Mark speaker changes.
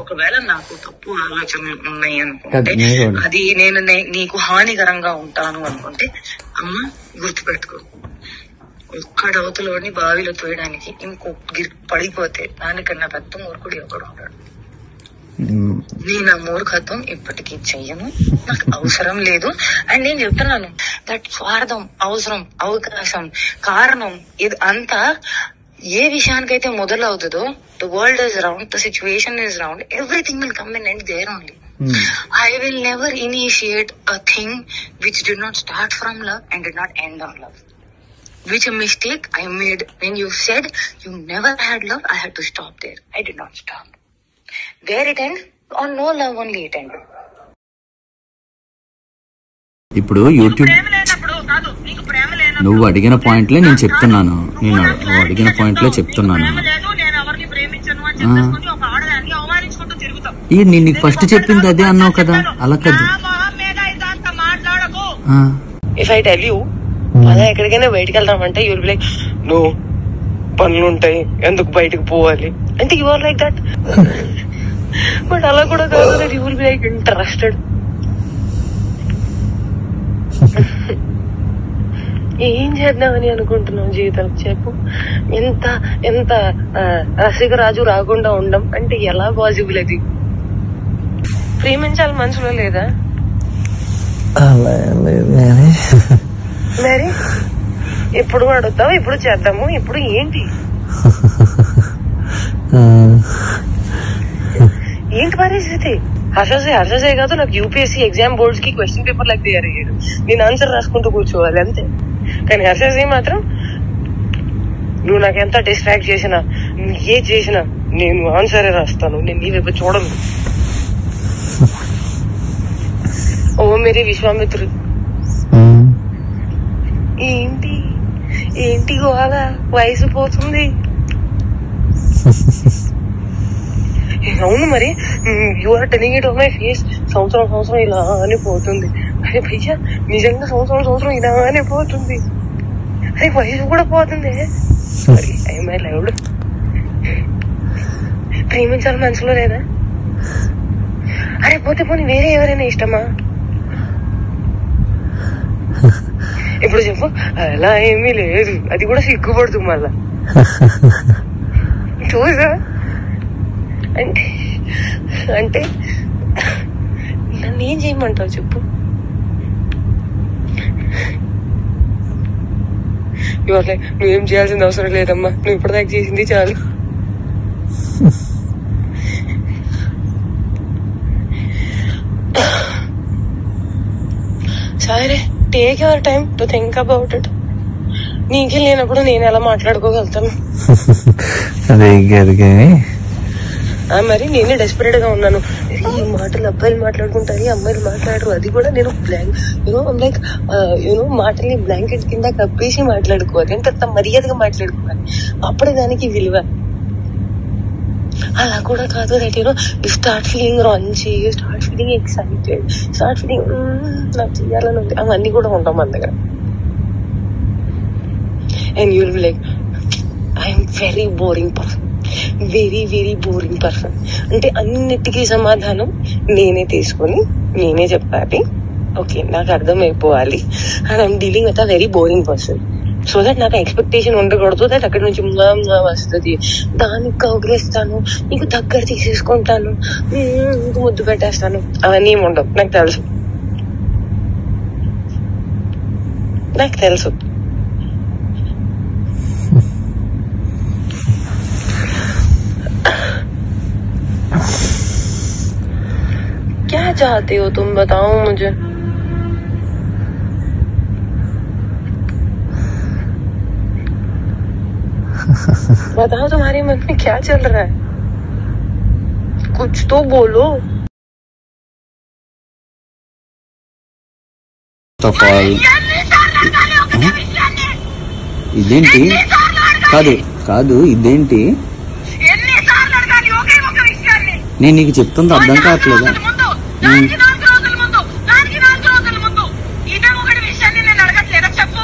Speaker 1: ఒకవేళ నాకు తప్పు ఆలోచనలు ఉన్నాయి అనుకుంటే, అది నేను నీకు హానికరంగా ఉంటాను అనుకుంటే, అమ్మ గుర్తుపెట్టుకో, ఒక్కడవతలోని బావిలో తోయడానికి ఇంకొక పడిపోతే దానికన్నా పెద్ద మూర్ఖుడు ఒకడు ఉంటాడు. నేను ఆ మూర్ఖత్వం ఇప్పటికీ చెయ్యను, నాకు అవసరం లేదు. అండ్ నేను చెప్తున్నాను, దట్ స్వార్థం, అవసరం, అవకాశం, కారణం ఇది అంతా ఏ విషయానికైతే మొదలవుతుందో, the world is round, the situation is round, everything will come and end there only. I will never initiate a thing which did not start from love and did not end on love. Which a mistake I made when you said you never had love, I had to stop there. I did not stop. Where it end? On no love only it end.
Speaker 2: ఇప్పుడు YouTube నువ్వు అడిగిన పాయింట్లే నేను చెప్తున్నాను, నువ్వు అడిగిన పాయింట్లే చెప్తున్నాను. నేను నీకు ఫస్ట్ చెప్పింది అదే అన్నావు కదా, అలా కదా.
Speaker 1: ఇఫ్ ఐ టెల్ యూ అలా ఎక్కడికైనా బయటకు వెళ్దామంటే you will be like, no పనులు ఉంటాయి ఎందుకు బయటకు పోవాలి అంటే, you are like that. But అలా కూడా కాదు, that you will be like interested. ఏం చేద్దామని అనుకుంటున్నావు జీవితం చెప్పు. ఎంత ఎంత రసికరాజు రాకుండా ఉండం అంటే ఎలా పాసిబుల్? అది ప్రేమించాలి మనసులో లేదా? మరి ఎప్పుడు అడుగుతావు, ఎప్పుడు చేద్దాము, ఇప్పుడు ఏంటి ఏంటి పరిస్థితి? హర్షసే కాదు, నాకు యూపీఎస్సీ ఎగ్జామ్ బోర్డ్స్ కి క్వశ్చన్ పేపర్ లాగా తయారయ్యాడు, నేను ఆన్సర్ రాసుకుంటూ కూర్చోవాలి అంతే. కానీ హర్షసే మాత్రం నువ్వు నాకు ఎంత డిస్ట్రాక్ట్ చేసినా, ఏ చేసినా నేను ఆన్సరే రాస్తాను, నేను నీ వైపు చూడను. ఓ మేరీ విశ్వామిత్రుడు, ఏంటి ఏంటి గోళ, వయసు పోతుంది. అవును మరి, you are telling it on my face. సంవత్సరం ఇలానే పోతుంది. అరే భయ్యా నిజంగా సంవత్సరం ఇలానే పోతుంది. అరే వయసు కూడా పోతుంది. I loved. ప్రేమించాలి మనసులో లేదా? అరే పోతే పోనీ వేరే ఎవరైనా ఇష్టమా? ఇప్పుడు చెప్పు. అలా ఏమీ లేదు, అది కూడా సిగ్గుపడుతుంది మళ్ళా. చూసా అంటే అంటే నన్ను ఏం చేయమంటావు చెప్పు? నువ్వేం చేయాల్సిన అవసరం లేదమ్మా, నువ్వు ఇప్పటిదాకా చేసింది చాలు. సరే, take your time to think about it. నీకే లేనప్పుడు నేను ఎలా మాట్లాడుకోగలుగుతాను? మరి నేనే డెస్పరేట్ గా ఉన్నాను. ఈ మాటలు అబ్బాయిలు మాట్లాడుకుంటారు, అమ్మాయిలు మాట్లాడరు. అది కూడా నేను లైక్ మాటల్ని బ్లాంకెట్ కింద కప్పేసి మాట్లాడుకోవాలి, ఎంత మర్యాదగా మాట్లాడుకోవాలి, అప్పుడే దానికి విలువ. అలా కూడా కాదు, that you start feeling raunchy, start feeling excited, start feeling నాకు చేయాలని ఉంది. అవన్నీ కూడా ఉంటాం మన దగ్గర. And you will be like, I'm very boring person, very very boring person. అంటే అన్నిటికీ సమాధానం నేనే తీసుకొని నేనే చెప్పాలి. ఓకే, నాకు అర్థమైపోవాలి. And I'm dealing with a very boring person. So that నాకు ఎక్స్పెక్టేషన్ ఉండకూడదు, దట్ అక్కడి నుంచి వస్తుంది, దానికి కౌగిలిస్తాను, నీకు దగ్గర తీసేసుకుంటాను, నీకు ముద్దు పెట్టేస్తాను, అవన్నీ ఏమి ఉండవు. నాకు తెలుసు. क्या चाहते हो तुम, बताओ मुझे. बताओ तुम्हारे मन में क्या चल रहा है, कुछ तो बोलो.
Speaker 2: ఇదేంటి? కాదు ఇదేంటి? నేను నీకు చెప్తుంది అర్థం కావట్లేదా?
Speaker 1: చెప్పు.